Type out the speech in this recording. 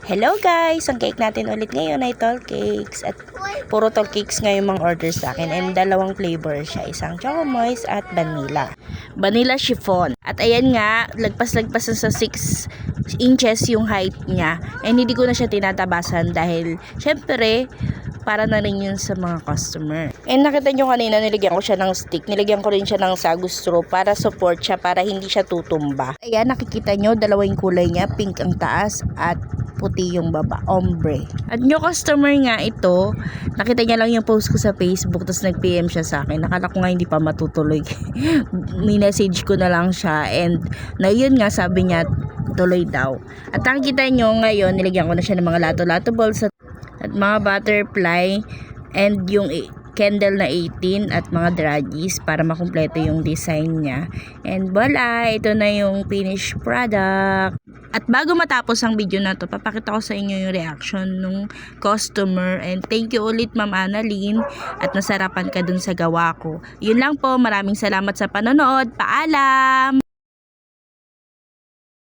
Hello guys! Ang cake natin ulit ngayon ay tall cakes. At puro tall cakes ngayon mga orders sa akin. And dalawang flavor siya. Isang choco moist at vanilla. Vanilla chiffon. At ayan nga, lagpas-lagpas na sa 6 inches yung height niya. And hindi ko na siya tinatabasan dahil syempre, para na rin yun sa mga customer. And nakita nyo kanina, nilagyan ko siya ng stick. Nilagyan ko rin siya ng sagu straw para support siya, para hindi siya tutumba. Ayan, nakikita nyo, dalawa yung kulay niya. Pink ang taas at puti yung baba, ombre. At yung customer nga ito, nakita niya lang yung post ko sa Facebook, tapos nag-PM siya sa akin. Nakala ko nga hindi pa matutuloy. Minessage ko na lang siya, and na yun nga, sabi niya, tuloy daw. At nakikita nyo ngayon, nilagyan ko na siya ng mga lato-lato balls at mga butterfly, and yung candle na 18 at mga draggies para makumpleto yung design niya. And voila, ito na yung finished product. At bago matapos ang video na to, papakita ko sa inyo yung reaction ng customer. And thank you ulit Ma'am Annalyn, at nasarapan ka dun sa gawa ko. Yun lang po, maraming salamat sa panonood. Paalam!